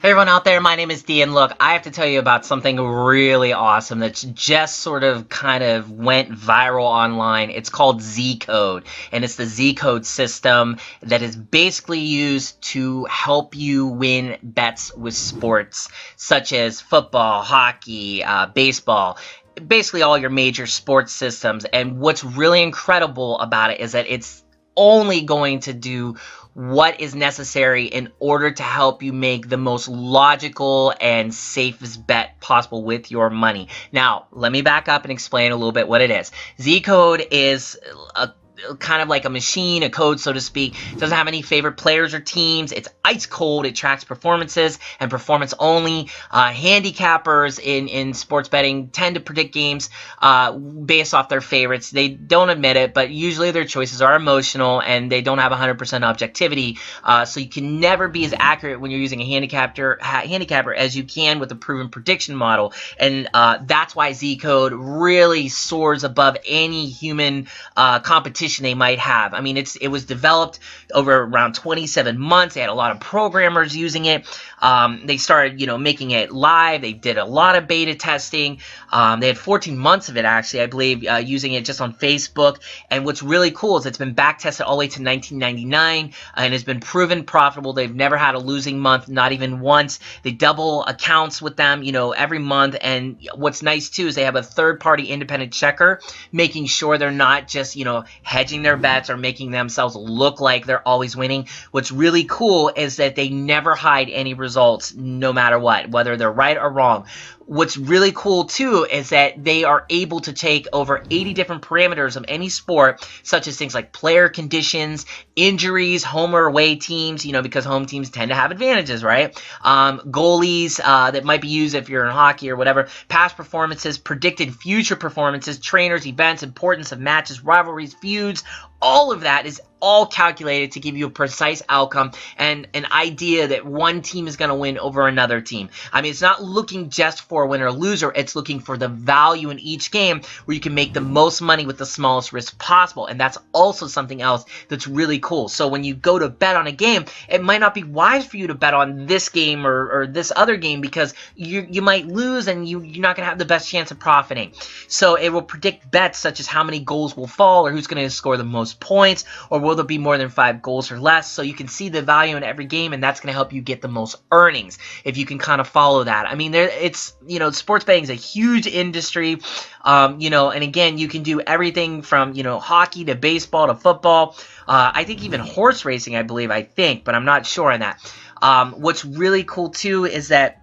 Hey everyone out there, my name is Dee, and look, I have to tell you about something really awesome that's just sort of kind of went viral online. It's called Zcode, and it's the Zcode system that is basically used to help you win bets with sports, such as football, hockey, baseball, basically all your major sports systems. And what's really incredible about it is that it's only going to do what is necessary in order to help you make the most logical and safest bet possible with your money. Now, let me back up and explain a little bit what it is. Zcode is a kind of like a machine, a code, so to speak. It doesn't have any favorite players or teams. It's ice cold. It tracks performances and performance only. Handicappers in sports betting tend to predict games based off their favorites. They don't admit it, but usually their choices are emotional and they don't have 100% objectivity. So you can never be as accurate when you're using a handicapper as you can with a proven prediction model. And that's why Zcode really soars above any human competition they might have. I mean, it was developed over around 27 months. They had a lot of programmers using it. They started, making it live. They did a lot of beta testing. They had 14 months of it, actually, I believe, using it just on Facebook. And what's really cool is it's been back tested all the way to 1999 and has been proven profitable. They've never had a losing month, not even once. They double accounts with them, every month. And what's nice too is they have a third-party independent checker, making sure they're not just, hedging their bets or making themselves look like they're always winning. What's really cool is that they never hide any results, no matter what, whether they're right or wrong. What's really cool too is that they are able to take over 80 different parameters of any sport, such as things like player conditions, injuries, home or away teams, because home teams tend to have advantages, right? Goalies that might be used if you're in hockey or whatever, past performances, predicted future performances, trainers, events, importance of matches, rivalries, feuds. All of that is all calculated to give you a precise outcome and an idea that one team is going to win over another team. I mean, it's not looking just for a winner or loser. It's looking for the value in each game where you can make the most money with the smallest risk possible. And that's also something else that's really cool. So when you go to bet on a game, it might not be wise for you to bet on this game or this other game because you might lose and you're not going to have the best chance of profiting. So it will predict bets such as how many goals will fall or who's going to score the most points, or will there be more than 5 goals or less. So you can see the value in every game, and that's going to help you get the most earnings if you can kind of follow that. I mean, sports betting is a huge industry, and again, you can do everything from, hockey to baseball to football. I think even horse racing, but I'm not sure on that. What's really cool too is that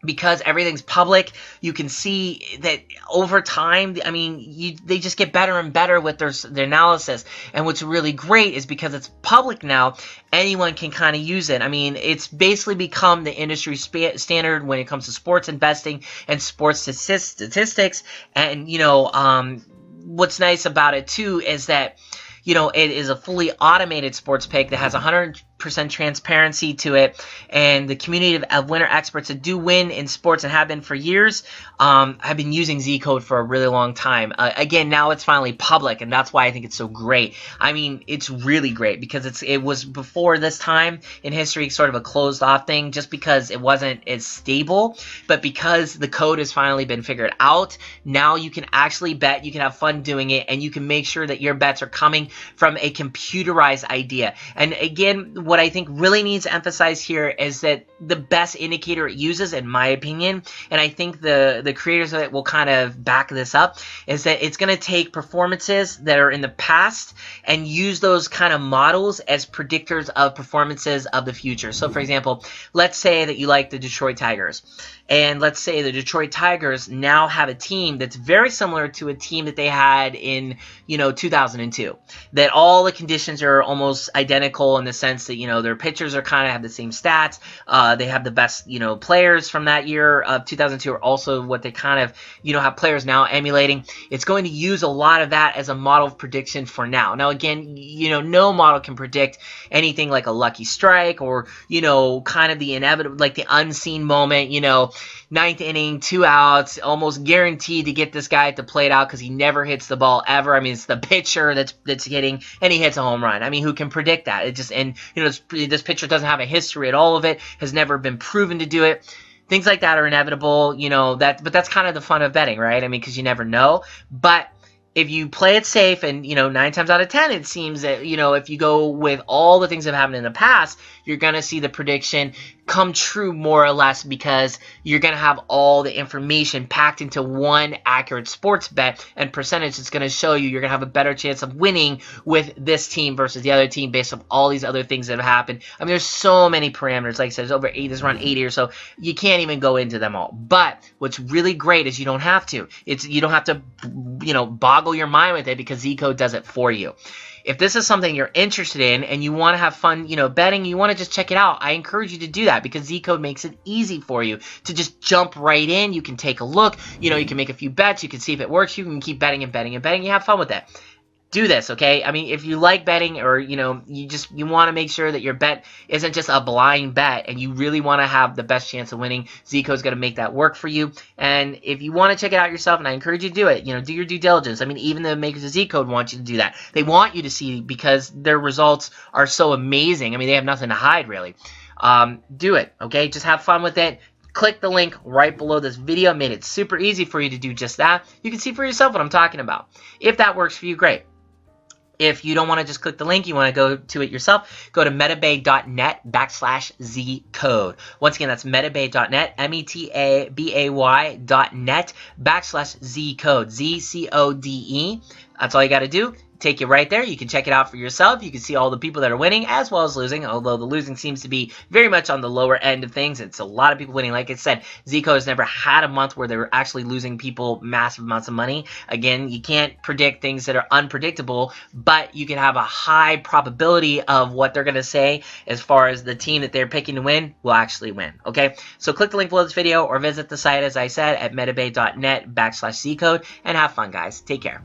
because everything's public, you can see that over time, I mean, they just get better and better with their analysis. And what's really great is because it's public now, anyone can kind of use it. I mean, it's basically become the industry standard when it comes to sports investing and sports statistics. And, what's nice about it too is that, it is a fully automated sports pick that has 100% transparency to it, and the community of winner experts that do win in sports and have been for years have been using Zcode for a really long time. Again, now it's finally public, and that's why I think it's so great. I mean, it's really great because it was before this time in history sort of a closed-off thing just because it wasn't as stable, but because the code has finally been figured out, now you can actually bet, you can have fun doing it, and you can make sure that your bets are coming from a computerized idea. And again, what I think really needs to emphasize here is that the best indicator it uses, in my opinion, and I think the creators of it will kind of back this up, is that it's going to take performances that are in the past and use those kind of models as predictors of performances of the future. So, for example, let's say that you like the Detroit Tigers. And let's say the Detroit Tigers now have a team that's very similar to a team that they had in, 2002. That all the conditions are almost identical in the sense that, their pitchers are kind of have the same stats. They have the best, players from that year of 2002 are also what they kind of, have players now emulating. It's going to use a lot of that as a model of prediction for now. Now, again, no model can predict anything like a lucky strike or, kind of the inevitable, like the unseen moment, ninth inning, 2 outs, almost guaranteed to get this guy at the plate out because he never hits the ball ever. I mean, it's the pitcher that's hitting, and he hits a home run. I mean, who can predict that? It just, and know, this pitcher doesn't have a history at all of it, has never been proven to do it. Things like that are inevitable, you know, but that's kind of the fun of betting, right? I mean, because you never know. But if you play it safe, and, you know, 9 times out of 10, it seems that, you know, if you go with all the things that have happened in the past, you're going to see the prediction come true more or less, because you're going to have all the information packed into one accurate sports bet and percentage. It's going to show you you're going to have a better chance of winning with this team versus the other team based on all these other things that have happened. I mean, there's so many parameters. Like I said, there's over 8, there's around 80 or so. You can't even go into them all. But what's really great is you don't have to. You don't have to, you know, boggle your mind with it, because Zcode does it for you. If this is something you're interested in and you want to have fun, you know, betting, you want to just check it out, I encourage you to do that, because Zcode makes it easy for you to just jump right in. You can take a look, you know, you can make a few bets, you can see if it works, you can keep betting and betting and betting. You have fun with that. Do this, okay? I mean, if you like betting, or, you know, you want to make sure that your bet isn't just a blind bet, and you really want to have the best chance of winning, Zcode's going to make that work for you. And if you want to check it out yourself, and I encourage you to do it, you know, do your due diligence. I mean, even the makers of Zcode want you to do that. They want you to see, because their results are so amazing. I mean, they have nothing to hide, really. Do it, okay? Just have fun with it. Click the link right below this video. Made it super easy for you to do just that. You can see for yourself what I'm talking about. If that works for you, great. If you don't want to just click the link, you want to go to it yourself, go to metabay.net/Zcode. Once again, that's metabay.net, metabay.net/Zcode, Z-C-O-D-E. That's all you got to do. Take you right there. You can check it out for yourself. You can see all the people that are winning as well as losing, although the losing seems to be very much on the lower end of things. It's a lot of people winning. Like I said, Zcode has never had a month where they're actually losing people massive amounts of money. Again, you can't predict things that are unpredictable, but you can have a high probability of what they're going to say as far as the team that they're picking to win will actually win. Okay, so click the link below this video or visit the site, as I said, at metabay.net/Zcode, and have fun, guys. Take care.